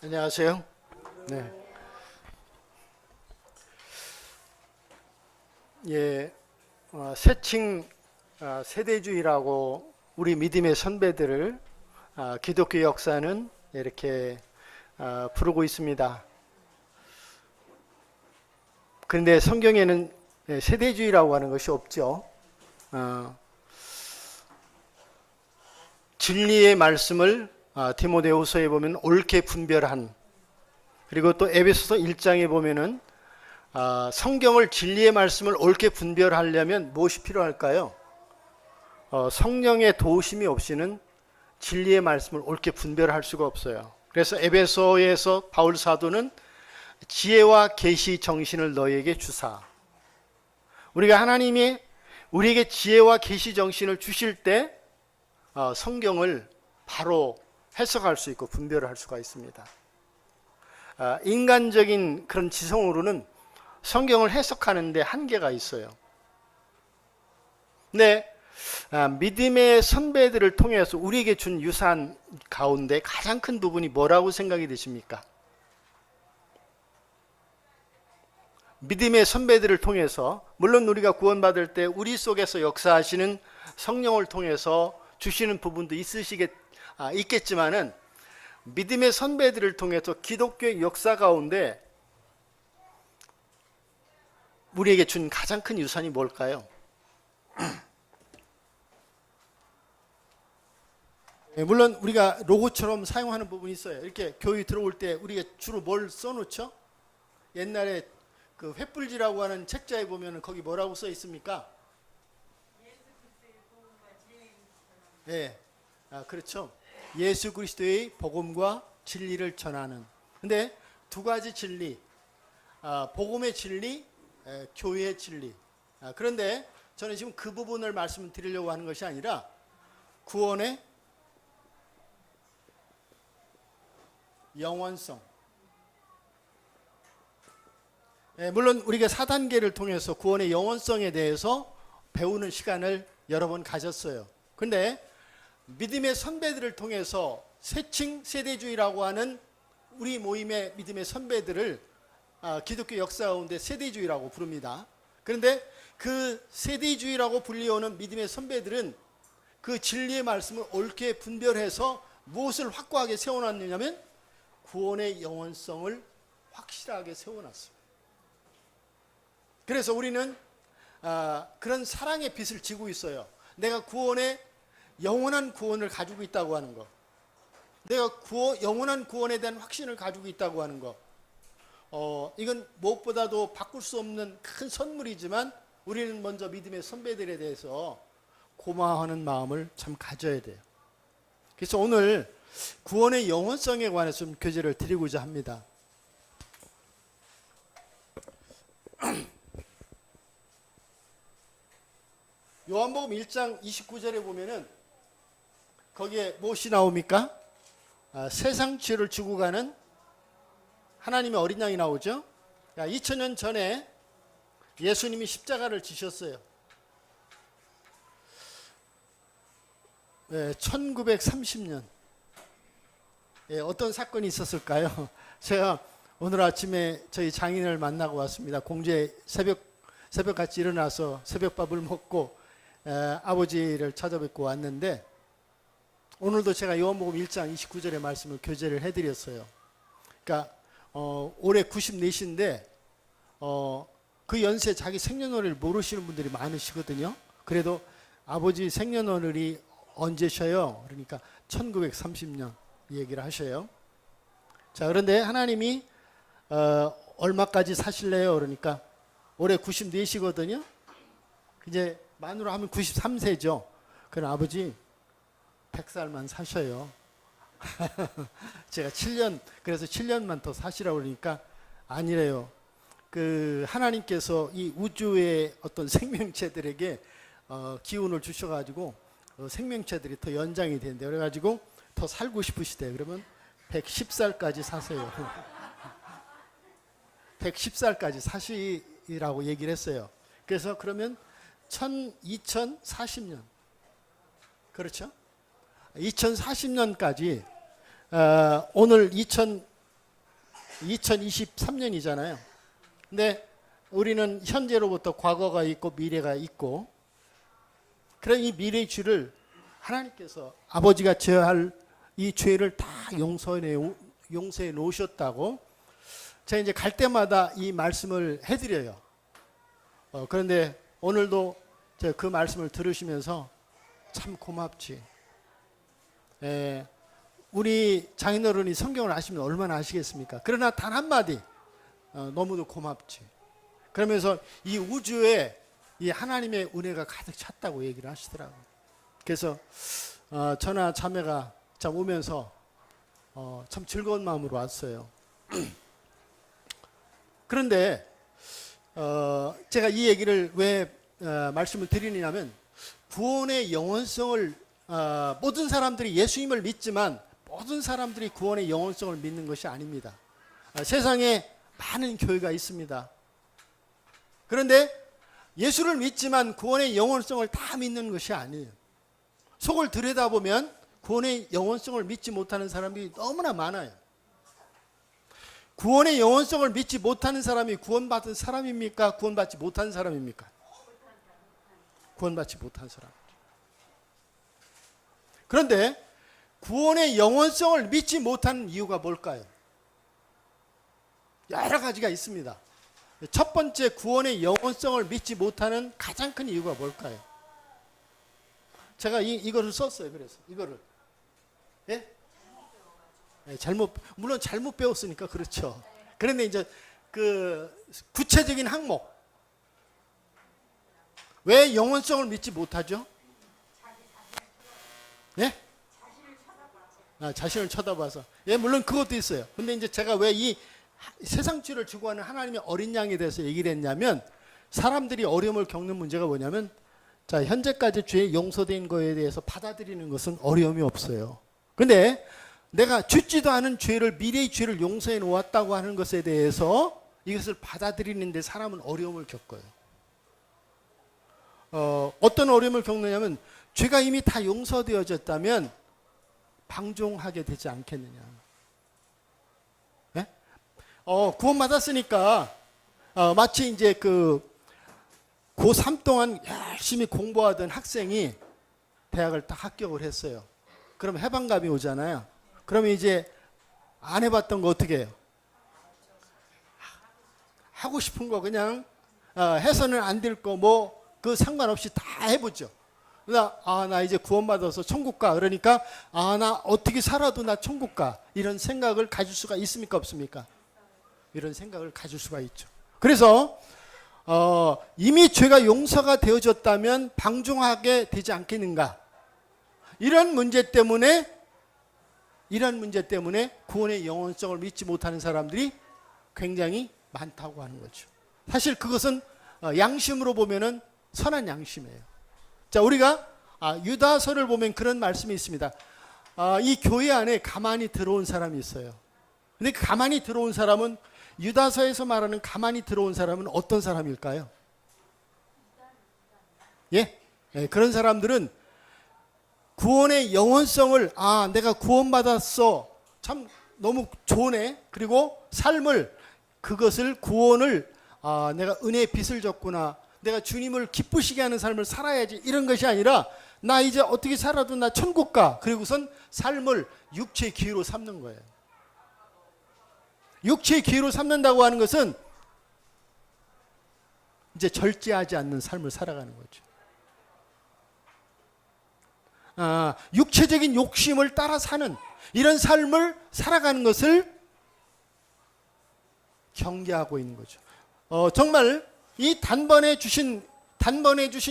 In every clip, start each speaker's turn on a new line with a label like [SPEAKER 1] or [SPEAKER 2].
[SPEAKER 1] 안녕하세요. 네. 예, 세칭 세대주의라고 우리 믿음의 선배들을 기독교 역사는 이렇게 부르고 있습니다. 그런데 성경에는 세대주의라고 하는 것이 없죠. 진리의 말씀을 디모데후서에 보면 옳게 분별한, 그리고 또 에베소서 1장에 보면은 성경을 진리의 말씀을 옳게 분별하려면 무엇이 필요할까요? 성령의 도우심이 없이는 진리의 말씀을 옳게 분별할 수가 없어요. 그래서 에베소에서 바울 사도는 지혜와 계시 정신을 너희에게 주사. 우리가 하나님이 우리에게 지혜와 계시 정신을 주실 때 성경을 바로 해석할 수 있고 분별을 할 수가 있습니다. 인간적인 그런 지성으로는 성경을 해석하는데 한계가 있어요. 근데 믿음의 선배들을 통해서 우리에게 준 유산 가운데 가장 큰 부분이 뭐라고 생각이 되십니까? 믿음의 선배들을 통해서, 물론 우리가 구원받을 때 우리 속에서 역사하시는 성령을 통해서 주시는 부분도 있겠지만은 믿음의 선배들을 통해서 기독교의 역사 가운데 우리에게 준 가장 큰 유산이 뭘까요? 물론 우리가 로고처럼 사용하는 부분이 있어요. 이렇게 교회 들어올 때 우리가 주로 뭘 써놓죠? 옛날에 그 횃불지라고 하는 책자에 보면 거기 뭐라고 써 있습니까? 네, 그렇죠. 예수 그리스도의 복음과 진리를 전하는. 근데 두 가지 진리, 복음의 진리, 교회의 진리. 그런데 저는 지금 그 부분을 말씀드리려고 하는 것이 아니라 구원의 영원성. 물론 우리가 4단계를 통해서 구원의 영원성에 대해서 배우는 시간을 여러 번 가졌어요. 그런데 믿음의 선배들을 통해서 세칭 세대주의라고 하는 우리 모임의 믿음의 선배들을 기독교 역사 가운데 세대주의라고 부릅니다. 그런데 그 세대주의라고 불리우는 믿음의 선배들은 그 진리의 말씀을 옳게 분별해서 무엇을 확고하게 세워놨느냐면 구원의 영원성을 확실하게 세워놨습니다. 그래서 우리는 그런 사랑의 빛을 지고 있어요. 내가 영원한 구원을 가지고 있다고 하는 것, 내가 영원한 구원에 대한 확신을 가지고 있다고 하는 것, 이건 무엇보다도 바꿀 수 없는 큰 선물이지만 우리는 먼저 믿음의 선배들에 대해서 고마워하는 마음을 참 가져야 돼요. 그래서 오늘 구원의 영원성에 관해서 좀 교제를 드리고자 합니다. 요한복음 1장 29절에 보면은 거기에 무엇이 나옵니까? 세상 죄를 지고 가는 하나님의 어린 양이 나오죠. 2000년 전에 예수님이 십자가를 지셨어요. 1930년. 어떤 사건이 있었을까요? 제가 오늘 아침에 저희 장인을 만나고 왔습니다. 공주에 새벽같이 일어나서 새벽밥을 먹고 아버지를 찾아뵙고 왔는데, 오늘도 제가 요한복음 1장 29절의 말씀을 교제를 해드렸어요. 그러니까 올해 94인데 그 연세에 자기 생년월일을 모르시는 분들이 많으시거든요. 그래도 아버지 생년월일이 언제셔요? 그러니까 1930년 얘기를 하셔요. 자, 그런데 하나님이 얼마까지 사실래요? 그러니까 올해 94시거든요. 이제 만으로 하면 93세죠. 그럼 아버지 100살만 사셔요. 제가 7년, 그래서 7년만 더 사시라고 그러니까 아니래요. 그 하나님께서 이 우주의 어떤 생명체들에게 기운을 주셔가지고 생명체들이 더 연장이 된대. 그래가지고 더 살고 싶으시대. 그러면 110살까지 사세요. 110살까지 사시라고 얘기를 했어요. 그래서 그러면 2040년. 그렇죠? 2040년까지 오늘 2023년이잖아요. 근데 우리는 현재로부터 과거가 있고 미래가 있고, 그런 이 미래의 죄를 하나님께서 아버지가 져야 할 이 죄를 다 용서해 놓으셨다고 제가 이제 갈 때마다 이 말씀을 해드려요. 그런데 오늘도 제가 그 말씀을 들으시면서 참 고맙지. 우리 장인어른이 성경을 아시면 얼마나 아시겠습니까? 그러나 단 한마디, 너무도 고맙지. 그러면서 이 우주에 이 하나님의 은혜가 가득 찼다고 얘기를 하시더라고요. 그래서 저나 자매가 참 오면서 참 즐거운 마음으로 왔어요. 그런데 제가 이 얘기를 왜 말씀을 드리냐면, 구원의 영원성을 모든 사람들이 예수님을 믿지만 모든 사람들이 구원의 영원성을 믿는 것이 아닙니다. 세상에 많은 교회가 있습니다. 그런데 예수를 믿지만 구원의 영원성을 다 믿는 것이 아니에요. 속을 들여다보면 구원의 영원성을 믿지 못하는 사람들이 너무나 많아요. 구원의 영원성을 믿지 못하는 사람이 구원받은 사람입니까? 구원받지 못한 사람입니까? 구원받지 못한 사람. 그런데 구원의 영원성을 믿지 못하는 이유가 뭘까요? 여러 가지가 있습니다. 첫 번째, 구원의 영원성을 믿지 못하는 가장 큰 이유가 뭘까요? 제가 이거를 썼어요. 그래서 이거를 물론 잘못 배웠으니까 그렇죠. 그런데 이제 그 구체적인 항목, 왜 영원성을 믿지 못하죠? 자신을 쳐다봐서. 물론 그것도 있어요. 근데 이제 제가 왜 이 세상 죄를 주고하는 하나님의 어린 양에 대해서 얘기를 했냐면, 사람들이 어려움을 겪는 문제가 뭐냐면, 자, 현재까지 죄 용서된 거에 대해서 받아들이는 것은 어려움이 없어요. 근데 내가 죽지도 않은 죄를, 미래의 죄를 용서해 놓았다고 하는 것에 대해서 이것을 받아들이는데 사람은 어려움을 겪어요. 어떤 어려움을 겪느냐면, 죄가 이미 다 용서되어졌다면 방종하게 되지 않겠느냐. 구원받았으니까 마치 이제 고3 동안 열심히 공부하던 학생이 대학을 딱 합격을 했어요. 그럼 해방감이 오잖아요. 그러면 이제 안 해봤던 거 어떻게 해요? 하고 싶은 거 그냥 해서는 안 될 거 뭐 그 상관없이 다 해보죠. 나 이제 구원받아서 천국 가. 그러니까 나 어떻게 살아도 나 천국 가. 이런 생각을 가질 수가 있습니까? 없습니까? 이런 생각을 가질 수가 있죠. 그래서 이미 죄가 용서가 되어졌다면 방종하게 되지 않겠는가. 이런 문제 때문에 구원의 영원성을 믿지 못하는 사람들이 굉장히 많다고 하는 거죠. 사실 그것은 양심으로 보면은 선한 양심이에요. 자, 우리가 유다서를 보면 그런 말씀이 있습니다. 이 교회 안에 가만히 들어온 사람이 있어요. 근데 가만히 들어온 사람은, 유다서에서 말하는 가만히 들어온 사람은 어떤 사람일까요? 그런 사람들은 구원의 영원성을, 내가 구원받았어, 참 너무 좋네, 그리고 삶을, 그것을, 구원을, 내가 은혜의 빚을 졌구나, 내가 주님을 기쁘시게 하는 삶을 살아야지, 이런 것이 아니라 나 이제 어떻게 살아도 나 천국 가. 그리고선 삶을 육체의 기회로 삼는 거예요. 육체의 기회로 삼는다고 하는 것은 이제 절제하지 않는 삶을 살아가는 거죠. 육체적인 욕심을 따라 사는 이런 삶을 살아가는 것을 경계하고 있는 거죠. 정말 이 단번에 주신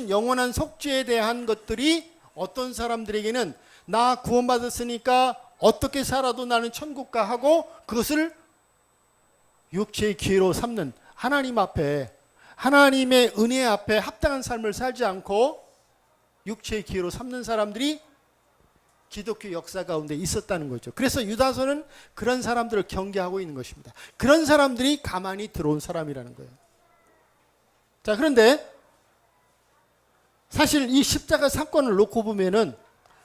[SPEAKER 1] 영원한 속죄에 대한 것들이 어떤 사람들에게는 나 구원받았으니까 어떻게 살아도 나는 천국 가 하고 그것을 육체의 기회로 삼는, 하나님 앞에, 하나님의 은혜 앞에 합당한 삶을 살지 않고 육체의 기회로 삼는 사람들이 기독교 역사 가운데 있었다는 거죠. 그래서 유다서는 그런 사람들을 경계하고 있는 것입니다. 그런 사람들이 가만히 들어온 사람이라는 거예요. 자, 그런데 사실 이 십자가 사건을 놓고 보면은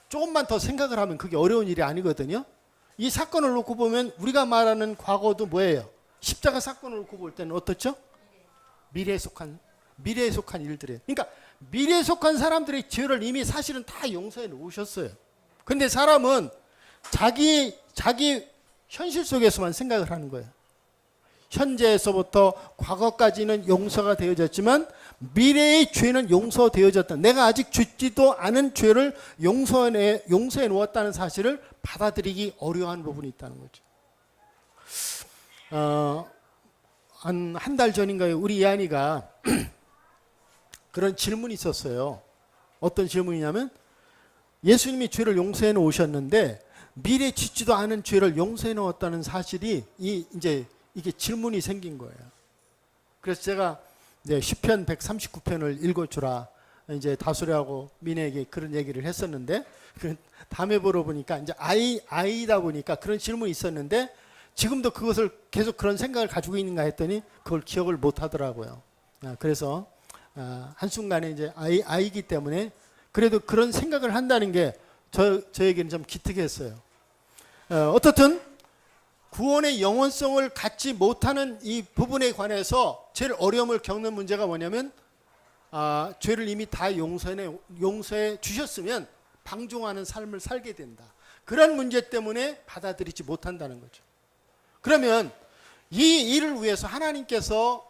[SPEAKER 1] 조금만 더 생각을 하면 그게 어려운 일이 아니거든요. 이 사건을 놓고 보면 우리가 말하는 과거도 뭐예요? 십자가 사건을 놓고 볼 때는 어떻죠? 미래에 속한 일들이에요. 그러니까 미래에 속한 사람들의 죄를 이미 사실은 다 용서해 놓으셨어요. 근데 사람은 자기 현실 속에서만 생각을 하는 거예요. 현재에서부터 과거까지는 용서가 되어졌지만 미래의 죄는 용서되어졌다. 내가 아직 죽지도 않은 죄를 용서해 놓았다는 사실을 받아들이기 어려워하는 부분이 있다는 거죠. 한 달 전인가요? 우리 이한이가 그런 질문이 있었어요. 어떤 질문이냐면 예수님이 죄를 용서해 놓으셨는데 미래 짓지도 않은 죄를 용서해 놓았다는 사실이 이제 이게 질문이 생긴 거예요. 그래서 제가 시편 139편을 읽어주라 이제 다솔이하고 민혜에게 그런 얘기를 했었는데 다음에 물어보니까 이제 아이다 보니까 그런 질문이 있었는데 지금도 그것을 계속 그런 생각을 가지고 있는가 했더니 그걸 기억을 못 하더라고요. 그래서 한순간에 이제 아이기 때문에 그래도 그런 생각을 한다는 게 저에게는 좀 기특했어요. 어떻든 구원의 영원성을 갖지 못하는 이 부분에 관해서 제일 어려움을 겪는 문제가 뭐냐면 죄를 이미 다 용서해 주셨으면 방종하는 삶을 살게 된다. 그런 문제 때문에 받아들이지 못한다는 거죠. 그러면 이 일을 위해서 하나님께서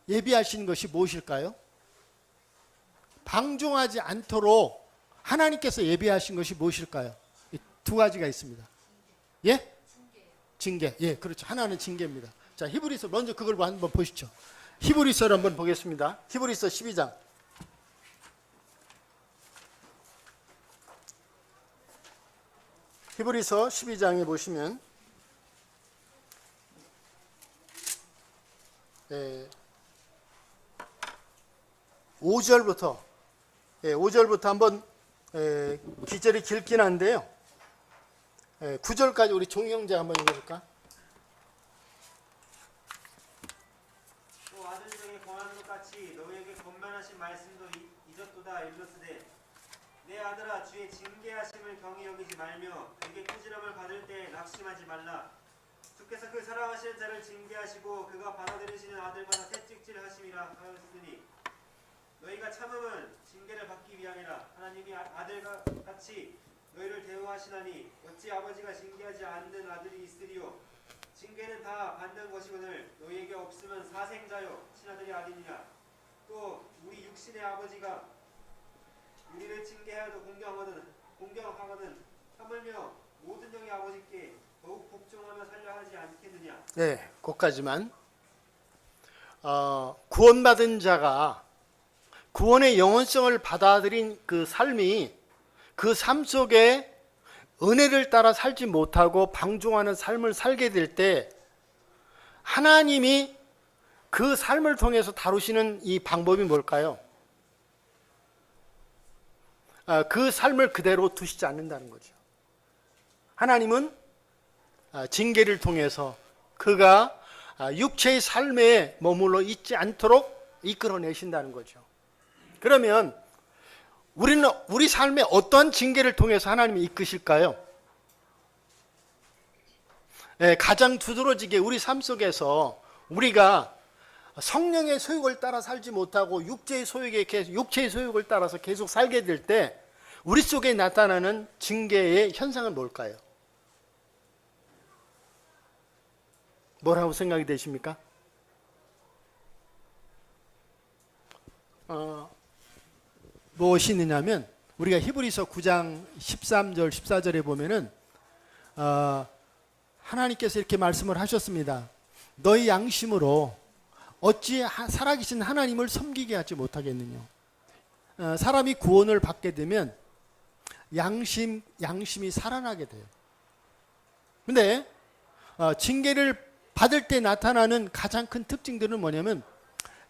[SPEAKER 1] 예비하신 것이 무엇일까요? 방종하지 않도록 하나님께서 예비하신 것이 무엇일까요? 두 가지가 있습니다. 예? 징계. 예, 그렇죠. 하나는 징계입니다. 자, 히브리서 먼저 그걸 한번 보시죠. 히브리서를 한번 보겠습니다. 히브리서 12장. 히브리서 12장에 보시면 5절부터 한번 기절이 길긴 한데요. 9절까지 우리 종영자 한번 읽어볼까?
[SPEAKER 2] 또 아들 중에 권하는 것 같이 너희에게 권면하신 말씀도 잊었도다. 일렀으되 내 아들아 주의 징계하심을 경히 여기지 말며 그에게 꾸지람을 받을 때 낙심하지 말라. 주께서 그 사랑하시는 자를 징계하시고 그가 받아들이시는 아들마다 채찍질하심이라 하였으니 너희가 참음은 징계를 받기 위함이라. 하나님이 아들과 같이 너희를 대우하시나니 어찌 아버지가 징계하지 않는 아들이 있으리요. 징계는 다 받는 것이거늘 너희에게 없으면 사생자요 친아들이 아니니라. 또 우리 육신의 아버지가 우리를 징계하여도 공경하거든 하물며 모든 영의 아버지께 더욱 복종하며 살려 하지 않겠느냐.
[SPEAKER 1] 네, 거기까지만. 구원받은 자가 구원의 영원성을 받아들인 그 삶이 그 삶 속에 은혜를 따라 살지 못하고 방종하는 삶을 살게 될 때 하나님이 그 삶을 통해서 다루시는 이 방법이 뭘까요? 그 삶을 그대로 두시지 않는다는 거죠. 하나님은 징계를 통해서 그가 육체의 삶에 머물러 있지 않도록 이끌어내신다는 거죠. 그러면 우리는 우리 삶에 어떠한 징계를 통해서 하나님이 이끄실까요? 가장 두드러지게 우리 삶 속에서 우리가 성령의 소욕을 따라 살지 못하고 육체의 소욕을 따라서 계속 살게 될 때 우리 속에 나타나는 징계의 현상은 뭘까요? 뭐라고 생각이 되십니까? 무엇이 있느냐면 우리가 히브리서 9장 13절 14절에 보면은 하나님께서 이렇게 말씀을 하셨습니다. 너희 양심으로 어찌 살아계신 하나님을 섬기게 하지 못하겠느냐. 사람이 구원을 받게 되면 양심이 살아나게 돼요. 근데 징계를 받을 때 나타나는 가장 큰 특징들은 뭐냐면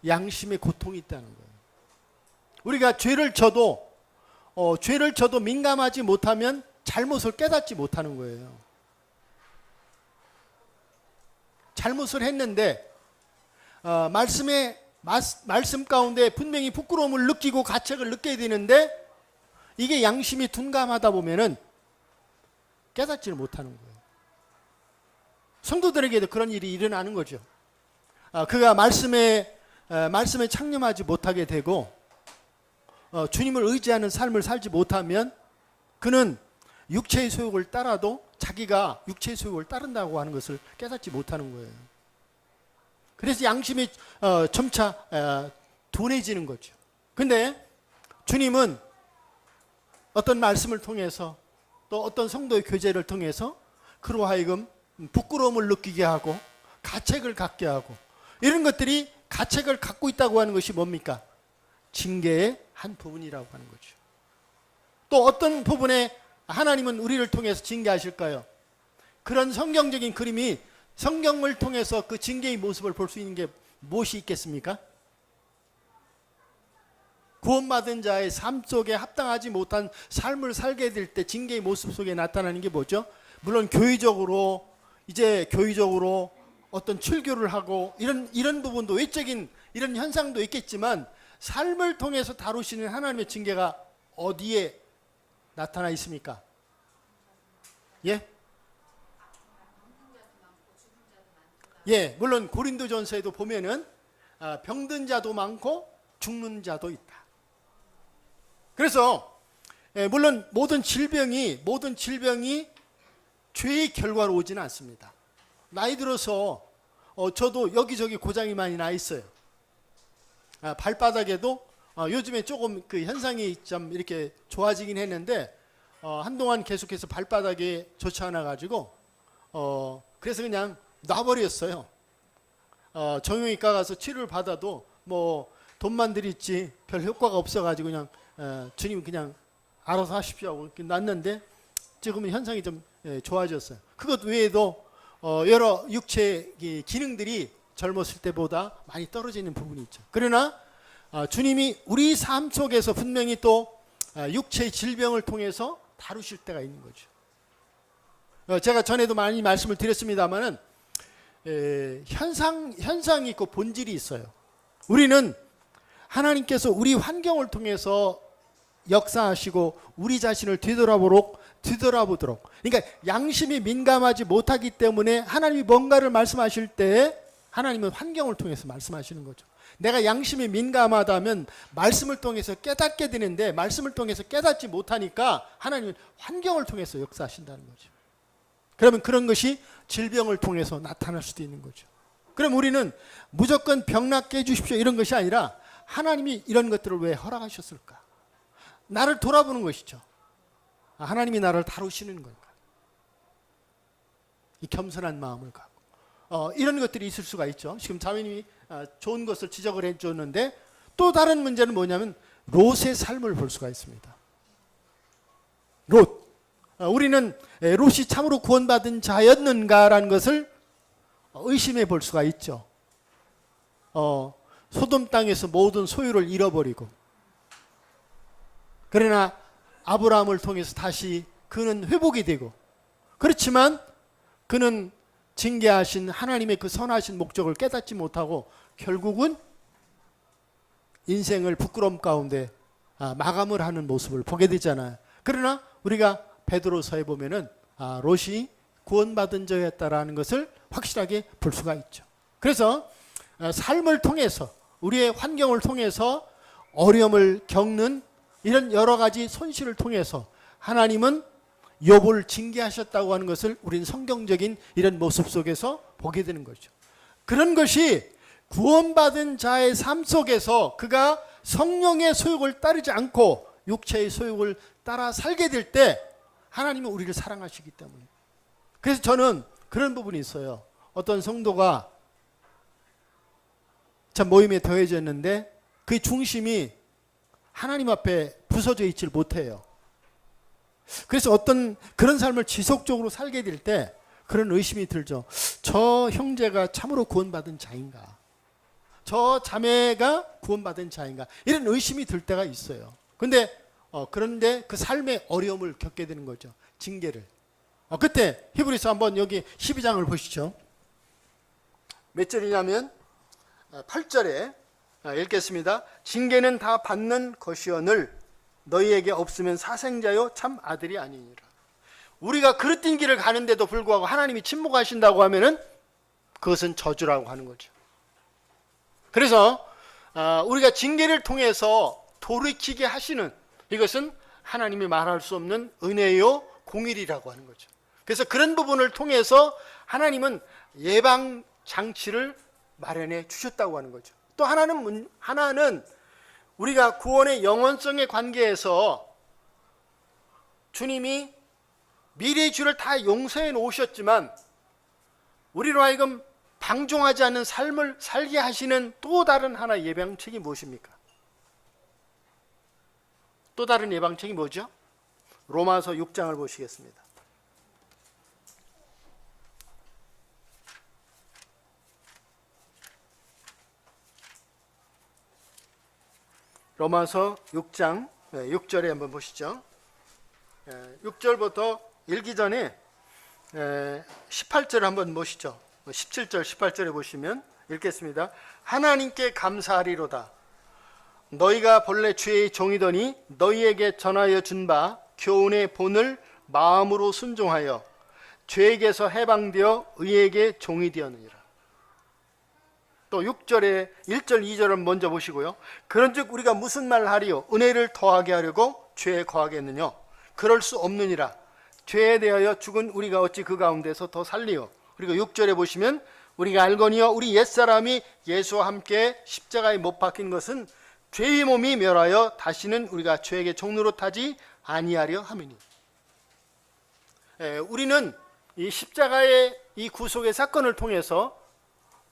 [SPEAKER 1] 양심의 고통이 있다는 거예요. 우리가 죄를 져도 민감하지 못하면 잘못을 깨닫지 못하는 거예요. 잘못을 했는데 말씀 가운데 분명히 부끄러움을 느끼고 가책을 느껴야 되는데 이게 양심이 둔감하다 보면은 깨닫지를 못하는 거예요. 성도들에게도 그런 일이 일어나는 거죠. 그가 말씀에 창념하지 못하게 되고 주님을 의지하는 삶을 살지 못하면 그는 육체의 소욕을 따라도 자기가 육체의 소욕을 따른다고 하는 것을 깨닫지 못하는 거예요. 그래서 양심이 점차 둔해지는 거죠. 근데 주님은 어떤 말씀을 통해서 또 어떤 성도의 교제를 통해서 그로 하여금 부끄러움을 느끼게 하고 가책을 갖게 하고, 이런 것들이 가책을 갖고 있다고 하는 것이 뭡니까? 징계의 한 부분이라고 하는 거죠. 또 어떤 부분에 하나님은 우리를 통해서 징계하실까요? 그런 성경적인 그림이 성경을 통해서 그 징계의 모습을 볼 수 있는 게 무엇이 있겠습니까? 구원받은 자의 삶 속에 합당하지 못한 삶을 살게 될 때 징계의 모습 속에 나타나는 게 뭐죠? 물론 교회적으로 어떤 출교를 하고 이런 부분도 외적인 이런 현상도 있겠지만, 삶을 통해서 다루시는 하나님의 징계가 어디에 나타나 있습니까? 예? 예, 물론 고린도전서에도 보면은 병든 자도 많고 죽는 자도 있다. 그래서 물론 모든 질병이 죄의 결과로 오지는 않습니다. 나이 들어서 저도 여기저기 고장이 많이 나 있어요. 발바닥에도 요즘에 조금 그 현상이 좀 이렇게 좋아지긴 했는데 한동안 계속해서 발바닥에 좋지 않아 가지고 그래서 그냥 놔버렸어요. 정형외과 가서 치료를 받아도 뭐 돈만 들였지 별 효과가 없어 가지고 그냥 주님 그냥 알아서 하십시오 하고 이렇게 놨는데, 지금은 현상이 좀 좋아졌어요. 그것 외에도 여러 육체 기능들이 젊었을 때보다 많이 떨어지는 부분이 있죠. 그러나 주님이 우리 삶 속에서 분명히 또 육체의 질병을 통해서 다루실 때가 있는 거죠. 제가 전에도 많이 말씀을 드렸습니다마는 현상이 있고 본질이 있어요. 우리는 하나님께서 우리 환경을 통해서 역사하시고 우리 자신을 뒤돌아보도록, 그러니까 양심이 민감하지 못하기 때문에 하나님이 뭔가를 말씀하실 때 하나님은 환경을 통해서 말씀하시는 거죠. 내가 양심이 민감하다면 말씀을 통해서 깨닫게 되는데, 말씀을 통해서 깨닫지 못하니까 하나님은 환경을 통해서 역사하신다는 거죠. 그러면 그런 것이 질병을 통해서 나타날 수도 있는 거죠. 그럼 우리는 무조건 병 낫게 해주십시오 이런 것이 아니라, 하나님이 이런 것들을 왜 허락하셨을까? 나를 돌아보는 것이죠. 하나님이 나를 다루시는 걸까? 이 겸손한 마음을 갖고 이런 것들이 있을 수가 있죠. 지금 자매님이 좋은 것을 지적을 해줬는데, 또 다른 문제는 뭐냐면 롯의 삶을 볼 수가 있습니다. 롯, 우리는 롯이 참으로 구원받은 자였는가라는 것을 의심해 볼 수가 있죠. 소돔 땅에서 모든 소유를 잃어버리고, 그러나 아브라함을 통해서 다시 그는 회복이 되고, 그렇지만 그는 징계하신 하나님의 그 선하신 목적을 깨닫지 못하고 결국은 인생을 부끄러움 가운데 마감을 하는 모습을 보게 되잖아요. 그러나 우리가 베드로서에 보면은 롯이 구원받은 자였다라는 것을 확실하게 볼 수가 있죠. 그래서 삶을 통해서, 우리의 환경을 통해서 어려움을 겪는 이런 여러 가지 손실을 통해서 하나님은 욥을 징계하셨다고 하는 것을 우리는 성경적인 이런 모습 속에서 보게 되는 거죠. 그런 것이 구원받은 자의 삶 속에서 그가 성령의 소욕을 따르지 않고 육체의 소욕을 따라 살게 될 때 하나님은 우리를 사랑하시기 때문에. 그래서 저는 그런 부분이 있어요. 어떤 성도가 참 모임에 더해졌는데 그 중심이 하나님 앞에 부서져 있질 못해요. 그래서 어떤 그런 삶을 지속적으로 살게 될 때 그런 의심이 들죠. 저 형제가 참으로 구원받은 자인가? 저 자매가 구원받은 자인가? 이런 의심이 들 때가 있어요. 그런데 그 삶의 어려움을 겪게 되는 거죠. 징계를. 그때 히브리서 한번 여기 12장을 보시죠. 몇 절이냐면 8절에 읽겠습니다. 징계는 다 받는 것이오늘 너희에게 없으면 사생자요 참 아들이 아니니라. 우리가 그릇된 길을 가는데도 불구하고 하나님이 침묵하신다고 하면은 그것은 저주라고 하는 거죠. 그래서 우리가 징계를 통해서 돌이키게 하시는 이것은 하나님이 말할 수 없는 은혜요 공일이라고 하는 거죠. 그래서 그런 부분을 통해서 하나님은 예방 장치를 마련해 주셨다고 하는 거죠. 또 하나는 우리가 구원의 영원성의 관계에서 주님이 미래의 죄를 다 용서해 놓으셨지만 우리로 하여금 방종하지 않는 삶을 살게 하시는 또 다른 하나의 예방책이 무엇입니까? 또 다른 예방책이 뭐죠? 로마서 6장을 보시겠습니다. 로마서 6장 6절에 한번 보시죠. 6절부터 읽기 전에 18절 한번 보시죠. 17절 18절에 보시면 읽겠습니다. 하나님께 감사하리로다. 너희가 본래 죄의 종이더니 너희에게 전하여 준 바 교훈의 본을 마음으로 순종하여 죄에게서 해방되어 의에게 종이 되었느니라. 또 6절에 1절 2절을 먼저 보시고요. 그런즉 우리가 무슨 말을 하리요? 은혜를 더하게 하려고 죄에 거하겠느냐? 그럴 수 없느니라. 죄에 대하여 죽은 우리가 어찌 그 가운데서 더 살리요? 그리고 6절에 보시면 우리가 알거니와 우리 옛사람이 예수와 함께 십자가에 못 박힌 것은 죄의 몸이 멸하여 다시는 우리가 죄에게 종노릇하지 아니하려 함이니. 우리는 이 십자가의 이 구속의 사건을 통해서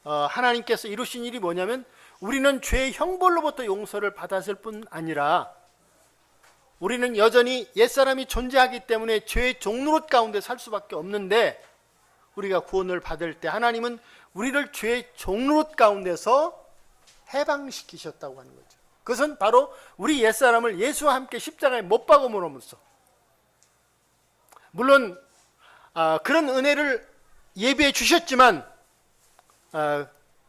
[SPEAKER 1] 하나님께서 이루신 일이 뭐냐면 우리는 죄의 형벌로부터 용서를 받았을 뿐 아니라 우리는 여전히 옛사람이 존재하기 때문에 죄의 종노릇 가운데 살 수밖에 없는데 우리가 구원을 받을 때 하나님은 우리를 죄의 종노릇 가운데서 해방시키셨다고 하는 거죠. 그것은 바로 우리 옛사람을 예수와 함께 십자가에 못 박음으로써 물론 그런 은혜를 예비해 주셨지만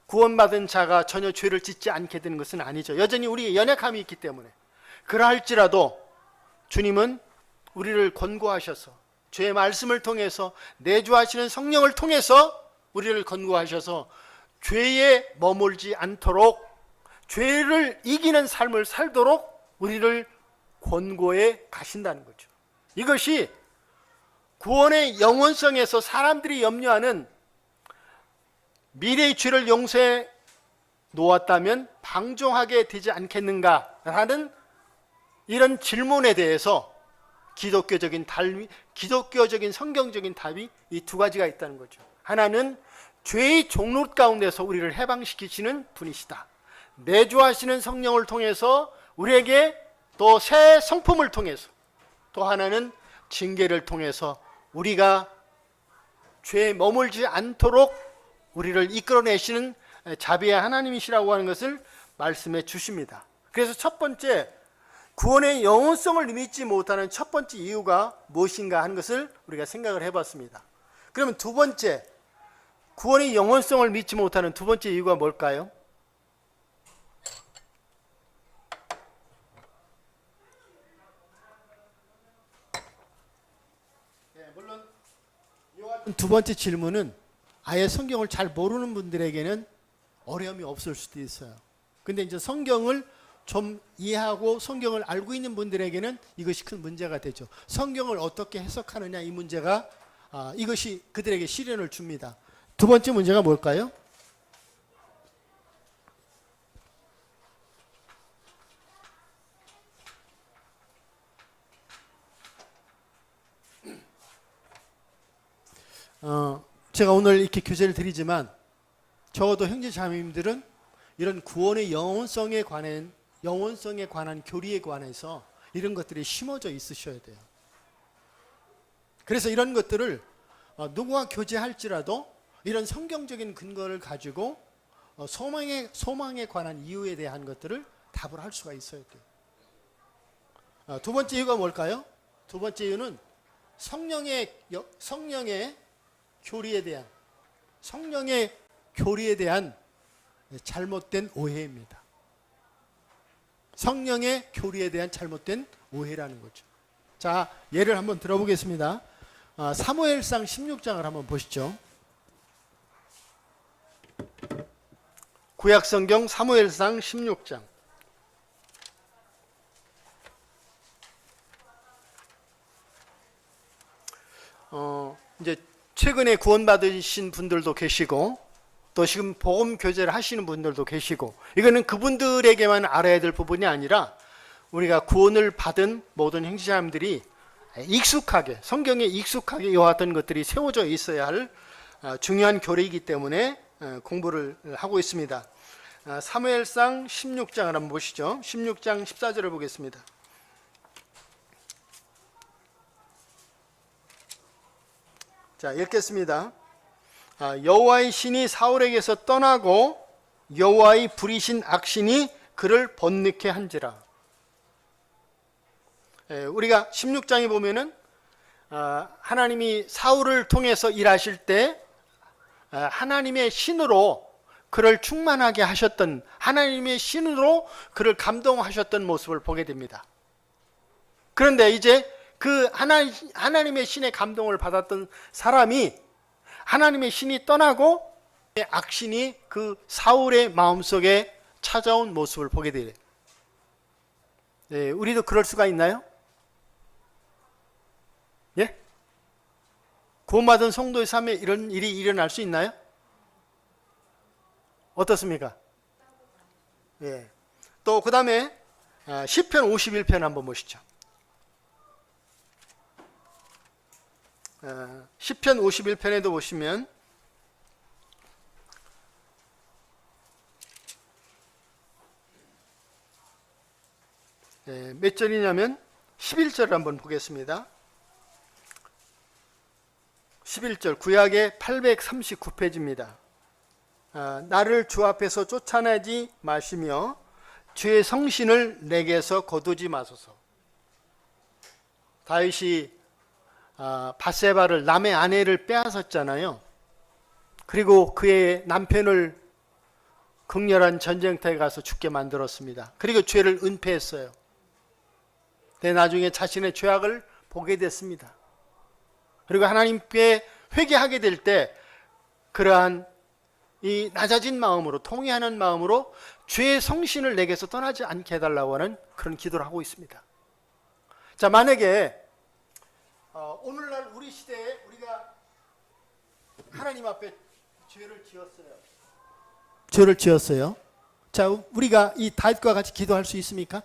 [SPEAKER 1] 구원받은 자가 전혀 죄를 짓지 않게 되는 것은 아니죠. 여전히 우리의 연약함이 있기 때문에 그러할지라도 주님은 우리를 권고하셔서 죄의 말씀을 통해서 내주하시는 성령을 통해서 우리를 권고하셔서 죄에 머물지 않도록 죄를 이기는 삶을 살도록 우리를 권고해 가신다는 거죠. 이것이 구원의 영원성에서 사람들이 염려하는 미래의 죄를 용서해 놓았다면 방종하게 되지 않겠는가라는 이런 질문에 대해서 기독교적인 성경적인 답이 이 두 가지가 있다는 거죠. 하나는 죄의 종노릇 가운데서 우리를 해방시키시는 분이시다. 내주하시는 성령을 통해서 우리에게 또 새 성품을 통해서 또 하나는 징계를 통해서 우리가 죄에 머물지 않도록 우리를 이끌어내시는 자비의 하나님이시라고 하는 것을 말씀해 주십니다. 그래서 첫 번째 구원의 영원성을 믿지 못하는 첫 번째 이유가 무엇인가 하는 것을 우리가 생각을 해봤습니다. 그러면 두 번째 구원의 영원성을 믿지 못하는 두 번째 이유가 뭘까요? 물론 두 번째 질문은 아예 성경을 잘 모르는 분들에게는 어려움이 없을 수도 있어요. 근데 이제 성경을 좀 이해하고 성경을 알고 있는 분들에게는 이것이 큰 문제가 되죠. 성경을 어떻게 해석하느냐 이 문제가 이것이 그들에게 시련을 줍니다. 두 번째 문제가 뭘까요? 제가 오늘 이렇게 교제를 드리지만 적어도 형제 자매님들은 이런 구원의 영원성에 관한 교리에 관해서 이런 것들이 심어져 있으셔야 돼요. 그래서 이런 것들을 누구와 교제할지라도 이런 성경적인 근거를 가지고 소망에 관한 이유에 대한 것들을 답을 할 수가 있어야 돼요. 두 번째 이유가 뭘까요? 두 번째 이유는 성령의 교리에 대한 잘못된 오해입니다. 성령의 교리에 대한 잘못된 오해라는 거죠. 자, 예를 한번 들어보겠습니다. 사무엘상 16장을 한번 보시죠. 구약성경 사무엘상 16장. 이제 최근에 구원받으신 분들도 계시고 또 지금 복음 교제를 하시는 분들도 계시고, 이거는 그분들에게만 알아야 될 부분이 아니라 우리가 구원을 받은 모든 형제자매들이 익숙하게, 성경에 익숙하게 이와 같은 것들이 세워져 있어야 할 중요한 교리이기 때문에 공부를 하고 있습니다. 사무엘상 16장을 한번 보시죠. 16장 14절을 보겠습니다. 자, 읽겠습니다. 여호와의 신이 사울에게서 떠나고 여호와의 부리신 악신이 그를 번뇌케 한지라. 우리가 16장에 보면은 하나님이 사울을 통해서 일하실 때 하나님의 신으로 그를 충만하게 하셨던, 하나님의 신으로 그를 감동하셨던 모습을 보게 됩니다. 그런데 이제 그 하나님의 신의 감동을 받았던 사람이, 하나님의 신이 떠나고 악신이 그 사울의 마음속에 찾아온 모습을 보게 돼요. 네, 우리도 그럴 수가 있나요? 예? 구원받은 성도의 삶에 이런 일이 일어날 수 있나요? 어떻습니까? 예. 또 그 다음에 시편 51편 한번 보시죠. 시편 51편에도 보시면 몇 절이냐면 11절을 한번 보겠습니다. 11절, 구약의 839페이지입니다. 나를 주 앞에서 쫓아내지 마시며 주의 성신을 내게서 거두지 마소서. 다윗이 밧세바를, 남의 아내를 빼앗았잖아요. 그리고 그의 남편을 극렬한 전쟁터에 가서 죽게 만들었습니다. 그리고 죄를 은폐했어요. 근데 나중에 자신의 죄악을 보게 됐습니다. 그리고 하나님께 회개하게 될 때 그러한 이 낮아진 마음으로, 통회하는 마음으로 죄의 성신을 내게서 떠나지 않게 해달라고 하는 그런 기도를 하고 있습니다. 자, 만약에 오늘날 우리 시대에 우리가 하나님 앞에 죄를 지었어요. 자, 우리가 이 다윗과 같이 기도할 수 있습니까?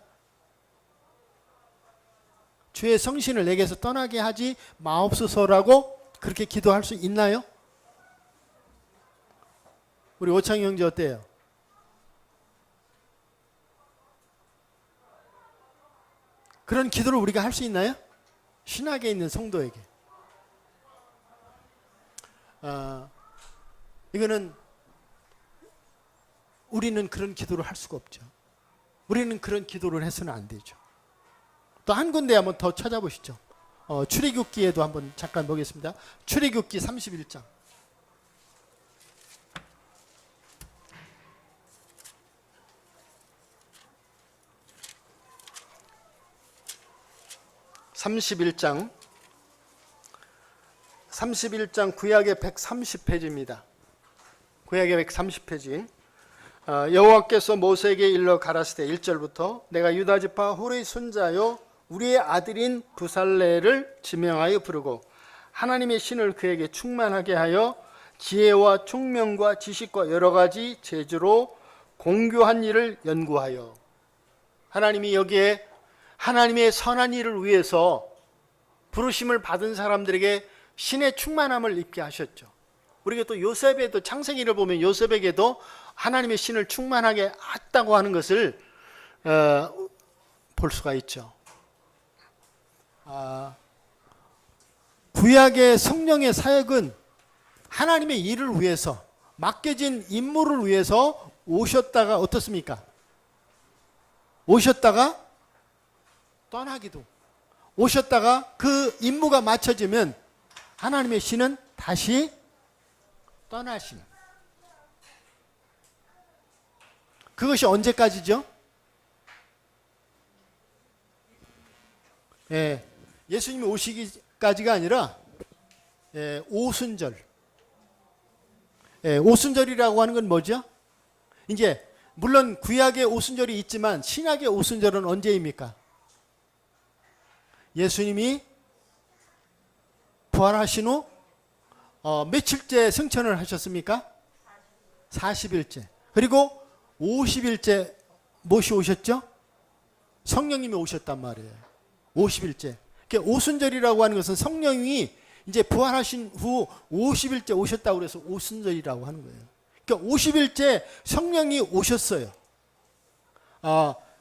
[SPEAKER 1] 죄의 성신을 내게서 떠나게 하지 마옵소서라고 그렇게 기도할 수 있나요? 우리 오창희 형제 어때요? 그런 기도를 우리가 할 수 있나요? 신학에 있는 성도에게. 이거는 우리는 그런 기도를 할 수가 없죠. 우리는 그런 기도를 해서는 안 되죠. 또 한 군데 한번 더 찾아보시죠. 출애굽기에도 한번 잠깐 보겠습니다. 출애굽기 31장. 구약의 130페이지입니다. 구약의 130페이지. 여호와께서 모세에게 일러 가라사대 1절부터 내가 유다 지파 홀의 손자요 우리의 아들인 부살레를 지명하여 부르고 하나님의 신을 그에게 충만하게 하여 지혜와 총명과 지식과 여러 가지 재주로 공교한 일을 연구하여. 하나님이 여기에 하나님의 선한 일을 위해서 부르심을 받은 사람들에게 신의 충만함을 입게 하셨죠. 우리가 또 요셉에도, 창세기를 보면 요셉에게도 하나님의 신을 충만하게 했다고 하는 것을 볼 수가 있죠. 구약의 성령의 사역은 하나님의 일을 위해서, 맡겨진 임무를 위해서 오셨다가 어떻습니까? 오셨다가 떠나기도, 오셨다가 그 임무가 마쳐지면 하나님의 신은 다시 떠나시는. 그것이 언제까지죠? 예수님이 오시기까지가 아니라 오순절. 오순절이라고 하는 건 뭐죠? 이제 물론 구약의 오순절이 있지만 신약의 오순절은 언제입니까? 예수님이 부활하신 후 며칠째 승천을 하셨습니까? 40일째. 그리고 50일째 무엇이 오셨죠? 성령님이 오셨단 말이에요. 50일째. 그러니까 오순절이라고 하는 것은 성령이 이제 부활하신 후 50일째 오셨다고 그래서 오순절이라고 하는 거예요. 그러니까 50일째 성령이 오셨어요.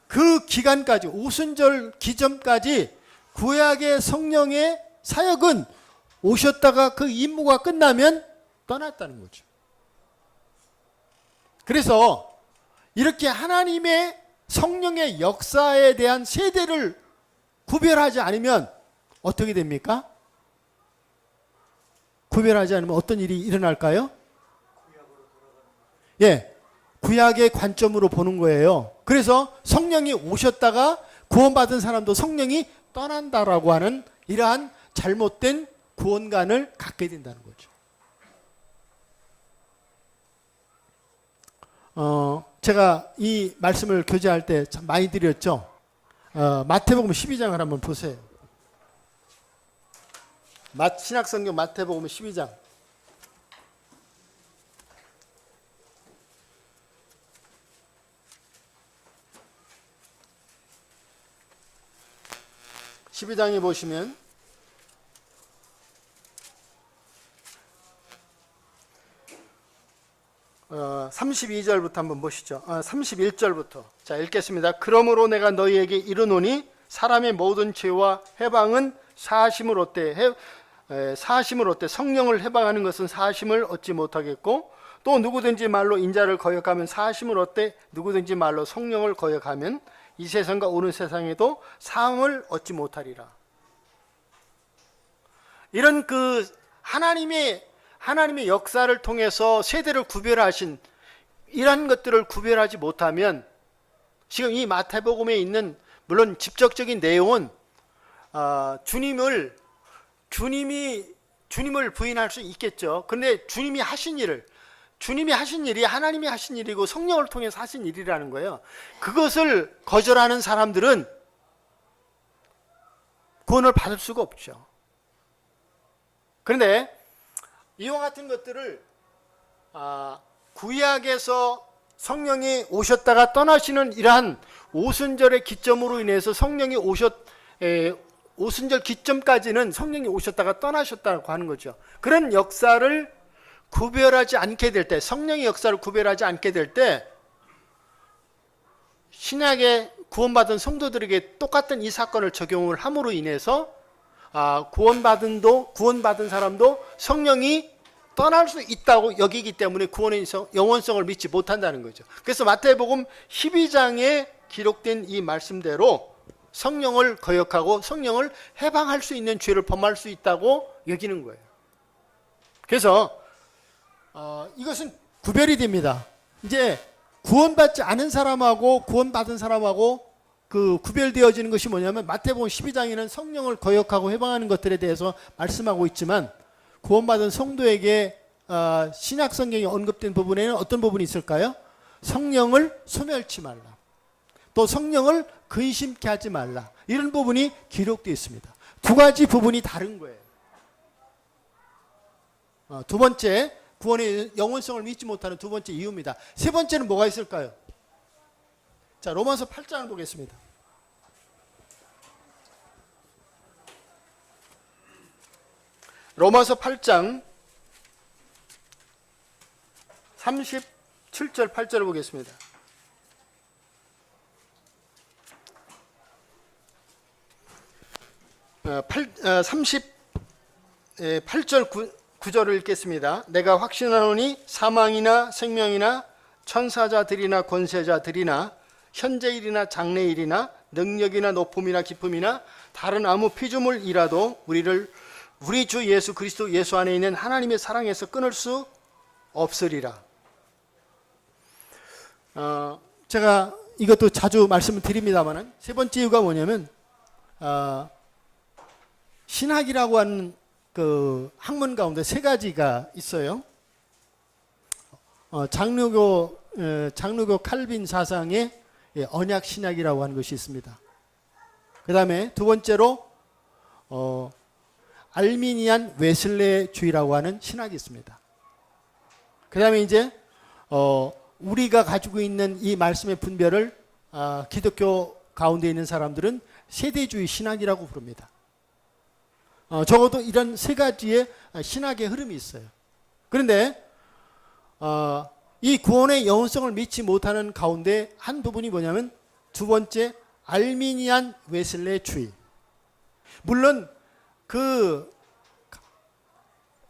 [SPEAKER 1] 그 기간까지 오순절 기점까지 구약의 성령의 사역은 오셨다가 그 임무가 끝나면 떠났다는 거죠. 그래서 이렇게 하나님의 성령의 역사에 대한 세대를 구별하지 않으면 어떻게 됩니까? 구별하지 않으면 어떤 일이 일어날까요? 구약의 관점으로 보는 거예요. 그래서 성령이 오셨다가 구원받은 사람도 성령이 떠난다라고 하는 이러한 잘못된 구원관을 갖게 된다는 거죠. 제가 이 말씀을 교제할 때 참 많이 드렸죠. 마태복음 12장을 한번 보세요. 신약성경 마태복음 12장. (12장에) 보시면 32절부터 한번 보시죠. 31절부터. 자, 읽겠습니다. 그러므로 내가 너희에게 이르노니 사람의 모든 죄와 해방은 사하심을 얻되 성령을 해방하는 것은 사하심을 얻지 못하겠고 또 누구든지 말로 인자를 거역하면 사하심을 얻되 누구든지 말로 성령을 거역하면 이 세상과 오는 세상에도 사함을 얻지 못하리라. 이런 그 하나님의 역사를 통해서 세대를 구별하신 이러한 것들을 구별하지 못하면 지금 이 마태복음에 있는 물론 직접적인 내용은 주님을 부인할 수 있겠죠. 그런데 주님이 하신 일이 하나님이 하신 일이고 성령을 통해서 하신 일이라는 거예요. 그것을 거절하는 사람들은 구원을 받을 수가 없죠. 그런데 이와 같은 것들을 구약에서 성령이 오셨다가 떠나시는 이러한 오순절의 기점으로 인해서 성령이 오순절 기점까지는 성령이 오셨다가 떠나셨다고 하는 거죠. 그런 역사를 구별하지 않게 될 때, 성령의 역사를 구별하지 않게 될 때 신약의 구원받은 성도들에게 똑같은 이 사건을 적용을 함으로 인해서 구원받은 사람도 성령이 떠날 수 있다고 여기기 때문에 구원의 영원성을 믿지 못한다는 거죠. 그래서 마태복음 12장에 기록된 이 말씀대로 성령을 거역하고 성령을 해방할 수 있는 죄를 범할 수 있다고 여기는 거예요. 그래서 이것은 구별이 됩니다. 이제 구원받지 않은 사람하고 구원받은 사람하고 그 구별되어지는 것이 뭐냐면 마태복음 12장에는 성령을 거역하고 해방하는 것들에 대해서 말씀하고 있지만 구원받은 성도에게 신약 성경에 언급된 부분에는 어떤 부분이 있을까요? 성령을 소멸치 말라. 또 성령을 근심케 하지 말라. 이런 부분이 기록되어 있습니다. 두 가지 부분이 다른 거예요. 두 번째, 구원의 영원성을 믿지 못하는 두 번째 이유입니다. 세 번째는 뭐가 있을까요? 자, 로마서 8장을 보겠습니다. 로마서 8장 37절 8절을 보겠습니다. 38절 9절을 읽겠습니다. 내가 확신하노니 사망이나 생명이나 천사자들이나 권세자들이나 현재일이나 장래일이나 능력이나 높음이나 깊음이나 다른 아무 피조물이라도 우리 주 예수 그리스도 예수 안에 있는 하나님의 사랑에서 끊을 수 없으리라. 제가 이것도 자주 말씀을 드립니다만 세 번째 이유가 뭐냐면 신학이라고 하는 그 학문 가운데 세 가지가 있어요. 장로교 칼빈 사상의 언약 신학이라고 하는 것이 있습니다. 그 다음에 두 번째로 알미니안 웨슬레주의라고 하는 신학이 있습니다. 그 다음에 이제 우리가 가지고 있는 이 말씀의 분별을 기독교 가운데 있는 사람들은 세대주의 신학이라고 부릅니다. 적어도 이런 세 가지의 신학의 흐름이 있어요. 그런데 이 구원의 영원성을 믿지 못하는 가운데 한 부분이 뭐냐면 두 번째 알미니안 웨슬레주의. 물론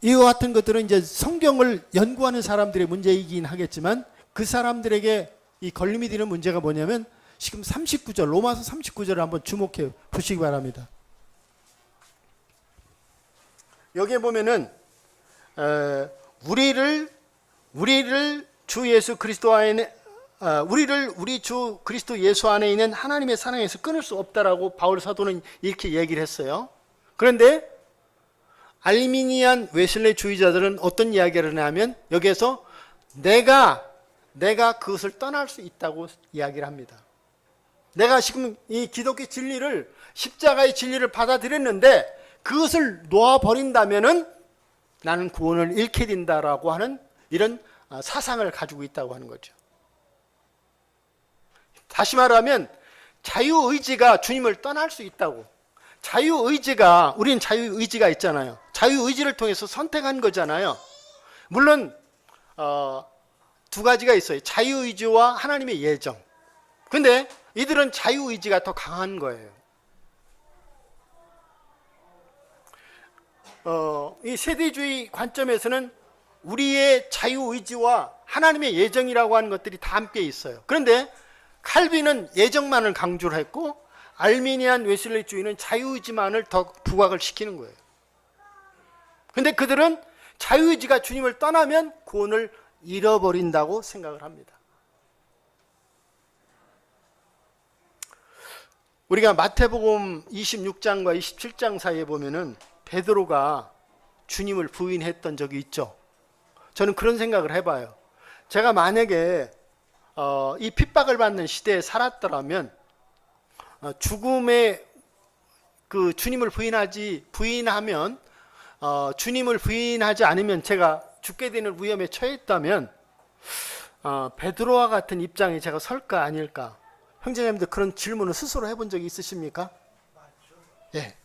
[SPEAKER 1] 이와 같은 것들은 이제 성경을 연구하는 사람들의 문제이긴 하겠지만 그 사람들에게 이 걸림이 되는 문제가 뭐냐면 지금 39절 로마서 39절을 한번 주목해 보시기 바랍니다. 여기에 보면은 우리를 주 예수 그리스도 안에 우리 주 그리스도 예수 안에 있는 하나님의 사랑에서 끊을 수 없다라고 바울 사도는 이렇게 얘기를 했어요. 그런데 알미니안 웨슬레주의자들은 어떤 이야기를 하냐면 여기에서 내가 그것을 떠날 수 있다고 이야기를 합니다. 내가 지금 이 기독교 진리를 십자가의 진리를 받아들였는데 그것을 놓아버린다면은 나는 구원을 잃게 된다라고 하는 이런 사상을 가지고 있다고 하는 거죠. 다시 말하면 자유의지가 주님을 떠날 수 있다고. 우리는 자유의지가 있잖아요. 자유의지를 통해서 선택한 거잖아요. 물론 두 가지가 있어요. 자유의지와 하나님의 예정. 근데 이들은 자유의지가 더 강한 거예요. 이 세대주의 관점에서는 우리의 자유의지와 하나님의 예정이라고 하는 것들이 다 함께 있어요. 그런데 칼빈은 예정만을 강조를 했고 알미니안 웨슬레주의는 자유의지만을 더 부각을 시키는 거예요. 근데 그들은 자유의지가 주님을 떠나면 구원을 잃어버린다고 생각을 합니다. 우리가 마태복음 26장과 27장 사이에 보면은 베드로가 주님을 부인했던 적이 있죠. 저는 그런 생각을 해봐요. 제가 만약에 이 핍박을 받는 시대에 살았더라면 죽음의 그 주님을 부인하면 주님을 부인하지 않으면 제가 죽게 되는 위험에 처했다면 베드로와 같은 입장에 제가 설까 아닐까? 형제자매들 그런 질문을 스스로 해본 적이 있으십니까? 예.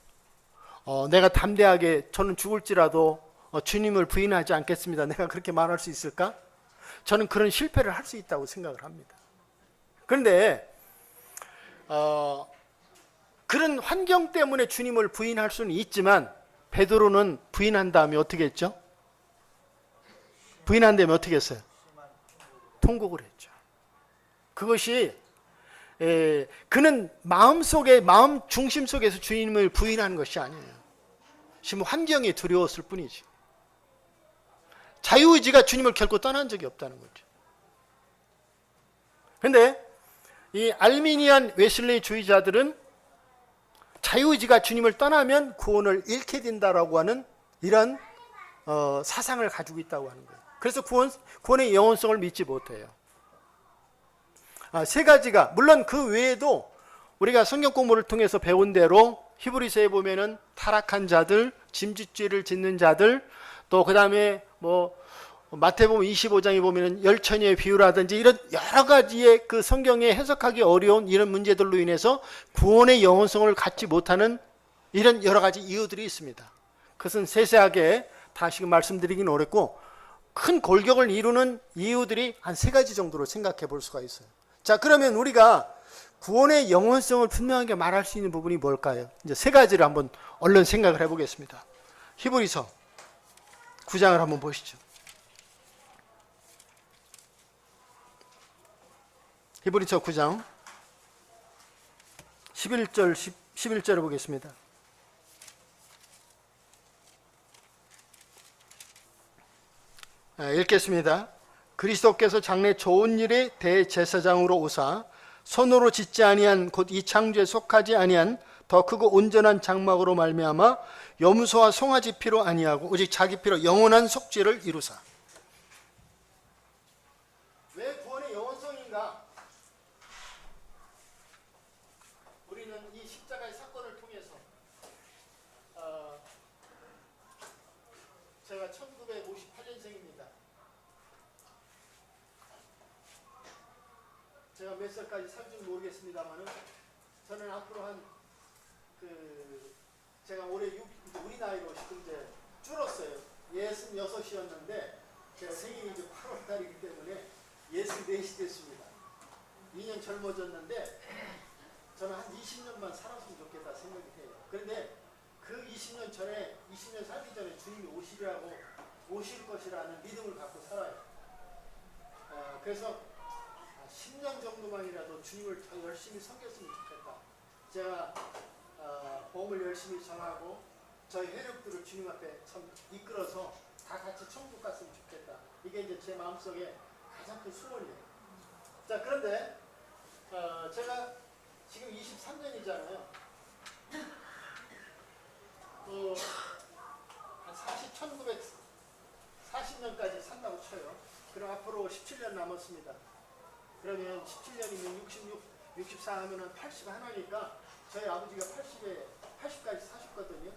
[SPEAKER 1] 내가 담대하게 저는 죽을지라도 주님을 부인하지 않겠습니다. 내가 그렇게 말할 수 있을까? 저는 그런 실패를 할 수 있다고 생각을 합니다. 그런데 그런 환경 때문에 주님을 부인할 수는 있지만 베드로는 부인한 다음에 어떻게 했죠? 부인한 다음에 어떻게 했어요? 통곡을 했죠. 그것이 그는 마음 중심 속에서 주님을 부인한 것이 아니에요. 지금 환경이 두려웠을 뿐이지. 자유의지가 주님을 결코 떠난 적이 없다는 거죠. 그런데 이 알미니안 웨슬레주의자들은 자유의지가 주님을 떠나면 구원을 잃게 된다라고 하는 이런 사상을 가지고 있다고 하는 거예요. 그래서 구원의 영원성을 믿지 못해요. 세 가지가 물론 그 외에도 우리가 성경 공부를 통해서 배운 대로 히브리서에 보면은 타락한 자들, 짐짓죄를 짓는 자들, 또 그다음에 마태복음 25장에 보면은 열처녀의 비유라든지 이런 여러 가지의 그 성경에 해석하기 어려운 이런 문제들로 인해서 구원의 영원성을 갖지 못하는 이런 여러 가지 이유들이 있습니다. 그것은 세세하게 다시 말씀드리긴 어렵고 큰 골격을 이루는 이유들이 한 세 가지 정도로 생각해 볼 수가 있어요. 자, 그러면 우리가 구원의 영원성을 분명하게 말할 수 있는 부분이 뭘까요? 이제 세 가지를 한번 얼른 생각을 해보겠습니다. 히브리서 9장을 한번 보시죠. 히브리서 9장 11절을 보겠습니다. 읽겠습니다. 그리스도께서 장래 좋은 일의 대제사장으로 오사 손으로 짓지 아니한 곧 이 창조에 속하지 아니한 더 크고 온전한 장막으로 말미암아 염소와 송아지 피로 아니하고 오직 자기 피로 영원한 속죄를 이루사. 왜 구원의 영원성인가? 우리는 이 십자가의 사건을 통해서 제가 1958년생입니다. 제가 몇 살까지 살지는 모르겠습니다만은 저는 앞으로 제가 올해 우리 나이로 지금 이제 줄었어요. 66이었는데 제가 생일이 이제 8월 달이기 때문에 64이 됐습니다. 2년 젊어졌는데 저는 한 20년만 살았으면 좋겠다 생각이 해요. 그런데 그 20년 살기 전에 주님이 오실 것이라는 믿음을 갖고 살아요. 그래서 10년 정도만이라도 주님을 더 열심히 섬겼으면 좋겠다. 제가 복음을 열심히 전하고 저희 회력들을 주님 앞에 참 이끌어서 다 같이 천국 갔으면 좋겠다. 이게 이제 제 마음속에 가장 큰 소원이에요. 자, 그런데 제가 지금 23년이잖아요. 한 1940년까지 산다고 쳐요. 그럼 앞으로 17년 남았습니다. 그러면 17년이면 64 하면은 80 하나니까 저희 아버지가 80까지 사셨거든요.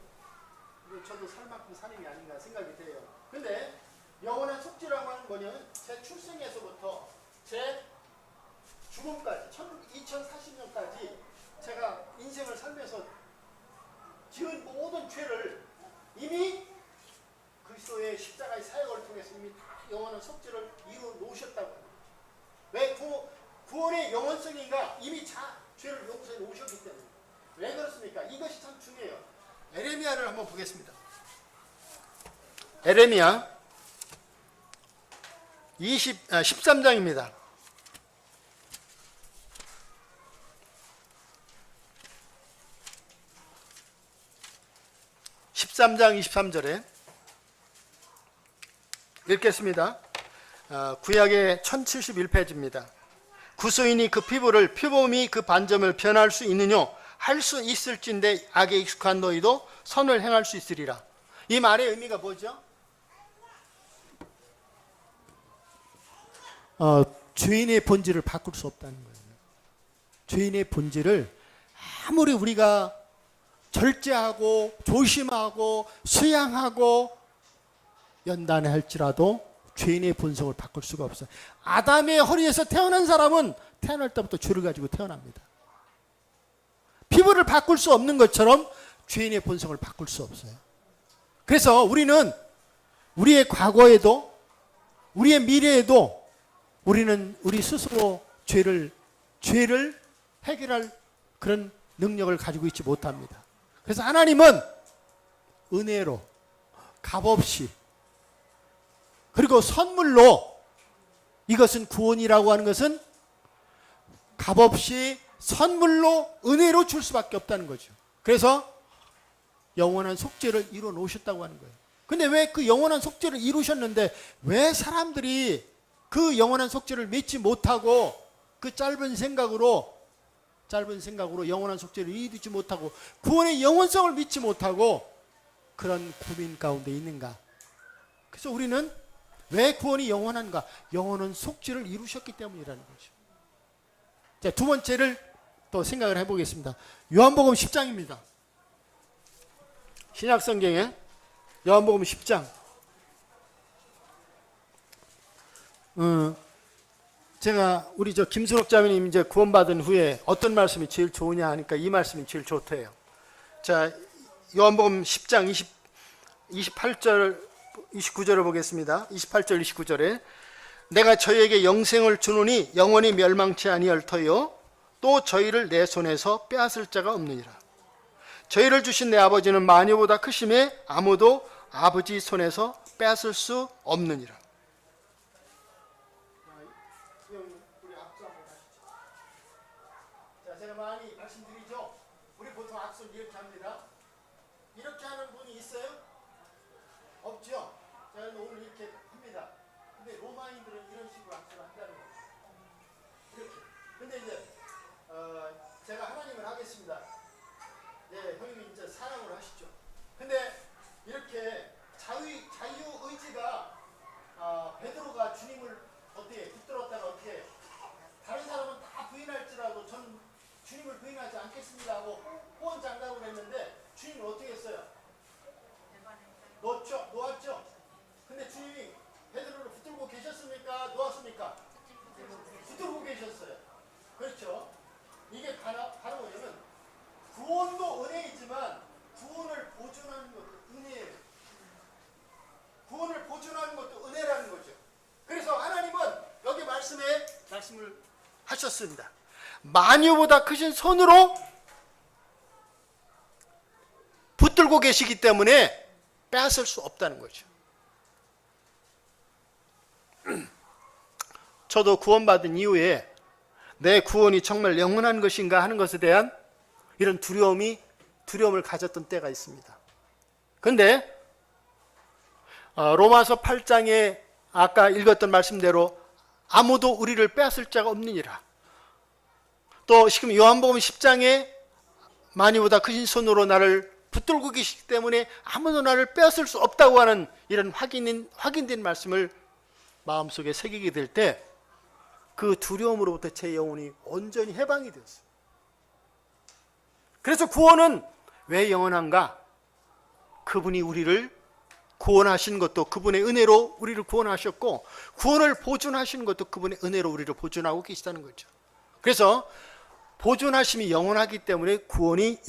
[SPEAKER 1] 저도 살 만큼 사는 게 아닌가 생각이 돼요. 근데 영원한 속죄라고 하는 뭐냐면 제 출생에서부터 제 죽음까지 2040년까지 제가 인생을 살면서 지은 모든 죄를 이미 그리스도의 십자가의 사역을 통해서 이미 다 영원한 속죄를 이루어 놓으셨다고 합니다. 왜 구원의 영원성인가? 이미 죄를 용서해 놓으셨기 때문에. 왜 그렇습니까? 이것이 참 중요해요. 에레미야를 한번 보겠습니다. 에레미야 13장입니다. 13장 23절에 읽겠습니다. 구약의 1071페이지입니다. 구소인이 그 피부를 표범이 그 반점을 변할 수 있느뇨? 할 수 있을진데 악에 익숙한 너희도 선을 행할 수 있으리라. 이 말의 의미가 뭐죠? 죄인의 본질을 바꿀 수 없다는 거예요. 죄인의 본질을 아무리 우리가 절제하고 조심하고 수양하고 연단할지라도 죄인의 본성을 바꿀 수가 없어요. 아담의 허리에서 태어난 사람은 태어날 때부터 죄를 가지고 태어납니다. 피부를 바꿀 수 없는 것처럼 죄인의 본성을 바꿀 수 없어요. 그래서 우리는 우리의 과거에도 우리의 미래에도 우리는 우리 스스로 죄를 해결할 그런 능력을 가지고 있지 못합니다. 그래서 하나님은 은혜로 값없이 그리고 선물로, 이것은 구원이라고 하는 것은 값없이 선물로 은혜로 줄 수밖에 없다는 거죠. 그래서 영원한 속죄를 이루어 놓으셨다고 하는 거예요. 근데 왜 그 영원한 속죄를 이루셨는데 왜 사람들이 그 영원한 속죄를 믿지 못하고 그 짧은 생각으로 영원한 속죄를 이루지 못하고 구원의 영원성을 믿지 못하고 그런 고민 가운데 있는가? 그래서 우리는 왜 구원이 영원한가? 영원한 속죄를 이루셨기 때문이라는 거죠. 자, 두 번째를 또 생각을 해보겠습니다. 요한복음 10장입니다. 신약성경에 요한복음 10장. 제가 우리 김순옥 자매님 이제 구원받은 후에 어떤 말씀이 제일 좋으냐 하니까 이 말씀이 제일 좋대요. 자, 요한복음 10장 28절 29절을 보겠습니다. 28절 29절에 내가 저희에게 영생을 주노니 영원히 멸망치 아니할 터요 또 저희를 내 손에서 빼앗을 자가 없느니라. 저희를 주신 내 아버지는 마녀보다 크심에 아무도 아버지 손에서 빼앗을 수 없느니라. 자, 제가 많이 말씀드리죠. 우리 보통 악수를 이렇게 합니다. 이렇게 하는 분이 있어요? 없죠. 저는 오늘 이렇게 합니다. 근데 로마인들은 이런 식으로 악수를 한다는 거예요. 이렇게. 근데 이제 제가 하나님을 하겠습니다. 찬양을 하시죠. 근데 이렇게 자유의지가 베드로가 주님을 어떻게 붙들었다가 어떻게 다른 사람은 다 부인할지라도 전 주님을 부인하지 않겠습니다 하고 호언장담을 했는데 주님은 어떻게 했어요? 놓았죠? 근데 주님이 베드로를 붙들고 계셨습니까? 놓았습니까? 붙들고 계셨어요. 그렇죠? 이게 바로 뭐냐면 구원도 은혜이지만 구원을 보존하는 것도 은혜예요. 구원을 보존하는 것도 은혜라는 거죠. 그래서 하나님은 여기 말씀에 말씀을 하셨습니다. 만유보다 크신 손으로 붙들고 계시기 때문에 빼앗을 수 없다는 거죠. 저도 구원받은 이후에 내 구원이 정말 영원한 것인가 하는 것에 대한 이런 두려움을 가졌던 때가 있습니다. 그런데 로마서 8장에 아까 읽었던 말씀대로 아무도 우리를 빼앗을 자가 없느니라. 또 지금 요한복음 10장에 만유보다 크신 손으로 나를 붙들고 계시기 때문에 아무도 나를 빼앗을 수 없다고 하는 이런 확인된 말씀을 마음속에 새기게 될 때 그 두려움으로부터 제 영혼이 온전히 해방이 되었어요. 그래서 구원은 왜 영원한가? 그분이 우리를 구원하신 것도 그분의 은혜로 우리를 구원하셨고 구원을 보존하시는 것도 그분의 은혜로 우리를 보존하고 계시다는 거죠. 그래서 보존하심이 영원하기 때문에 구원이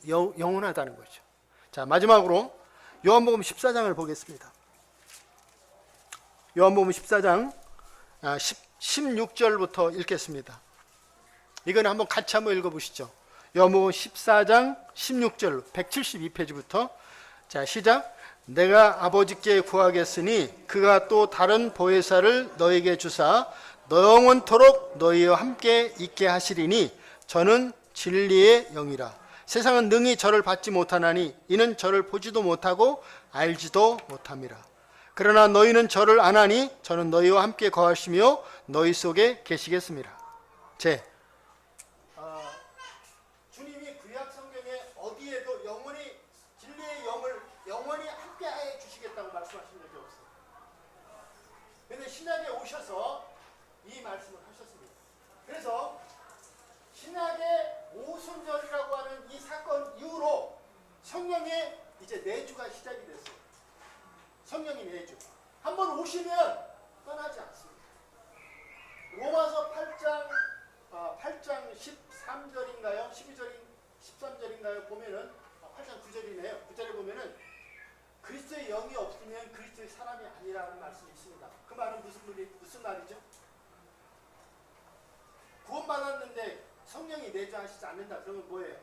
[SPEAKER 1] 영원하다는 거죠. 자, 마지막으로 요한복음 14장을 보겠습니다. 요한복음 14장 16절부터 읽겠습니다. 이거는 한번 같이 한번 읽어보시죠. 요한복음 14장 16절 172페이지부터 자, 시작. 내가 아버지께 구하겠으니 그가 또 다른 보혜사를 너에게 주사 영원토록 너희와 함께 있게 하시리니 저는 진리의 영이라. 세상은 능히 저를 받지 못하나니 이는 저를 보지도 못하고 알지도 못함이라. 그러나 너희는 저를 아나니 저는 너희와 함께 거하시며 너희 속에 계시겠습니다. 주님이 구약 성경에 어디에도 영원히 진리의 영을 영원히 함께하여 주시겠다고 말씀하신 적이 없어요. 그런데 신약에 오셔서 이 말씀을 하셨습니다. 그래서 신약의 오순절이라고 하는 이 사건 이후로 성령의 이제 내주가 시작이 됐어요. 성령의 내주. 한번 오시면 떠나지 않습니다. 로마서 8장 13절인가요? 13절인가요? 보면은 8장 9절이네요. 9절에 보면은 그리스도의 영이 없으면 그리스도의 사람이 아니라는 말씀이 있습니다. 그 말은 무슨 말이죠? 구원받았는데 성령이 내주하시지 않는다. 그러면 뭐예요?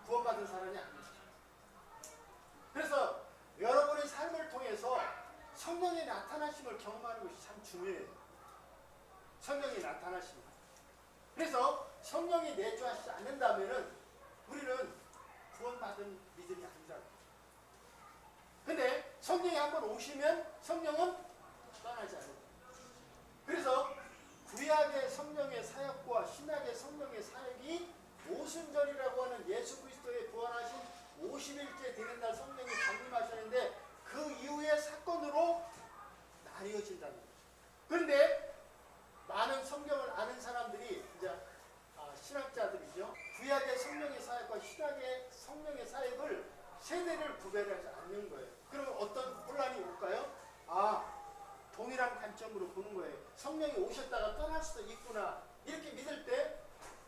[SPEAKER 1] 구원받은 사람이 아니죠. 그래서 여러분의 삶을 통해서 성령의 나타나심을 경험하는 것이 참 중요해요. 성령이 나타나십니다. 그래서 성령이 내주하시지 않는다면 우리는 구원받은 믿음이 아니다. 근데 성령이 한번 오시면 성령은 떠나지 않는다. 그래서 구약의 성령의 사역과 신약의 성령의 사역이 오순절이라고 하는 예수 그리스도의 부활하신 50일째 되는 날 성령이 강림하셨는데 그 이후의 사건으로 나뉘어진다는 거죠. 그런데 많은 성경을 아는 사람들이 이제 신학자들이죠. 구약의 성령의 사역과 신약의 성령의 사역을 세대를 구별하지 않는 거예요. 그러면 어떤 혼란이 올까요? 동일한 관점으로 보는 거예요. 성령이 오셨다가 떠날 수도 있구나. 이렇게 믿을 때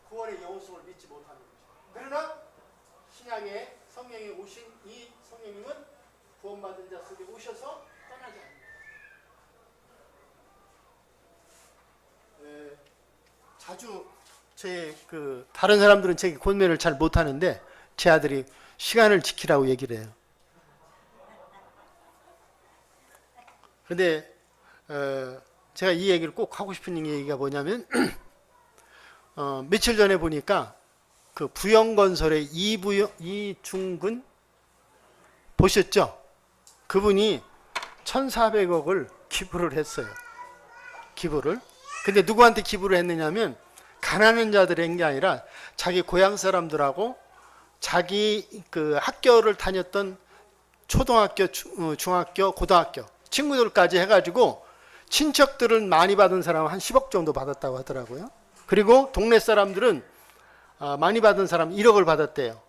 [SPEAKER 1] 구원의 영원성을 믿지 못하는 거죠. 그러나 신약의 성령이 오신 이 성령님은 구원받은 자 속에 오셔서 떠나지 않는다. 자주 다른 사람들은 제 권면을 잘 못하는데 제 아들이 시간을 지키라고 얘기를 해요. 그런데 제가 이 얘기를 꼭 하고 싶은 얘기가 뭐냐면 며칠 전에 보니까 그 부영건설의 이중근 보셨죠? 그분이 1,400억을 기부를 했어요. 기부를. 근데 누구한테 기부를 했느냐면 가난한 자들이 한 게 아니라 자기 고향 사람들하고 자기 그 학교를 다녔던 초등학교, 중학교, 고등학교 친구들까지 해가지고 친척들을 많이 받은 사람은 한 10억 정도 받았다고 하더라고요. 그리고 동네 사람들은 많이 받은 사람 1억을 받았대요.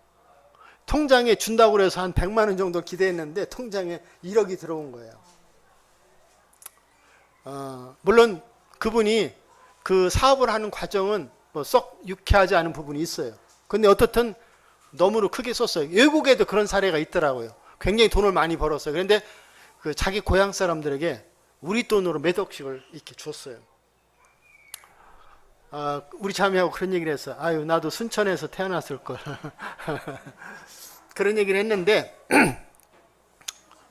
[SPEAKER 1] 통장에 준다고 해서 한 100만 원 정도 기대했는데 통장에 1억이 들어온 거예요. 물론 그분이 그 사업을 하는 과정은 뭐 썩 유쾌하지 않은 부분이 있어요. 근데 어떻든 너무나 크게 썼어요. 외국에도 그런 사례가 있더라고요. 굉장히 돈을 많이 벌었어요. 그런데 그 자기 고향 사람들에게 우리 돈으로 몇 억씩을 이렇게 줬어요. 우리 자매하고 그런 얘기를 했어요. 아유, 나도 순천에서 태어났을 걸. 그런 얘기를 했는데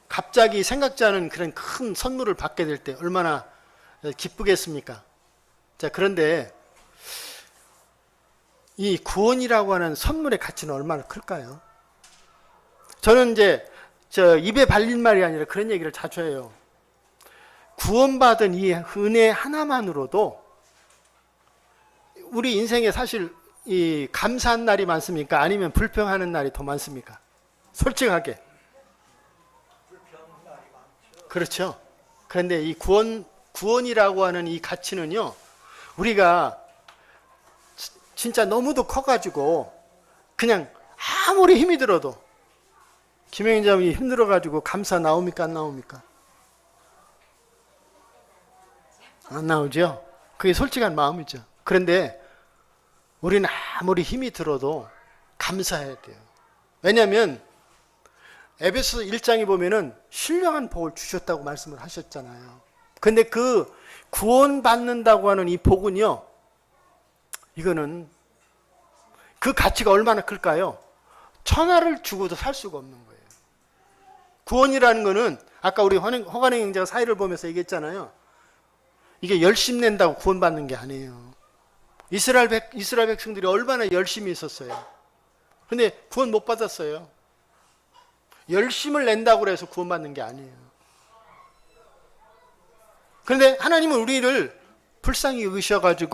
[SPEAKER 1] 갑자기 생각지 않은 그런 큰 선물을 받게 될 때 얼마나 기쁘겠습니까? 자, 그런데 이 구원이라고 하는 선물의 가치는 얼마나 클까요? 저는 이제 입에 발린 말이 아니라 그런 얘기를 자주 해요. 구원받은 이 은혜 하나만으로도 우리 인생에 사실 이 감사한 날이 많습니까? 아니면 불평하는 날이 더 많습니까? 솔직하게. 그렇죠. 그런데 이 구원이라고 하는 이 가치는요, 우리가 진짜 너무도 커가지고 그냥 아무리 힘이 들어도 김영인 자매이 힘들어가지고 감사 나옵니까? 안 나옵니까? 안 나오죠? 그게 솔직한 마음이죠. 그런데 우리는 아무리 힘이 들어도 감사해야 돼요. 왜냐하면 에베소서 1장에 보면은 신령한 복을 주셨다고 말씀을 하셨잖아요. 근데 그 구원받는다고 하는 이 복은요, 이거는 그 가치가 얼마나 클까요? 천하를 주고도 살 수가 없는 거예요. 구원이라는 거는 아까 우리 허관행 형제가 사회를 보면서 얘기했잖아요. 이게 열심 낸다고 구원받는 게 아니에요. 이스라엘 백성들이 얼마나 열심히 있었어요. 근데 구원 못 받았어요. 열심을 낸다고 해서 구원받는 게 아니에요. 그런데 하나님은 우리를 불쌍히 여기셔가지고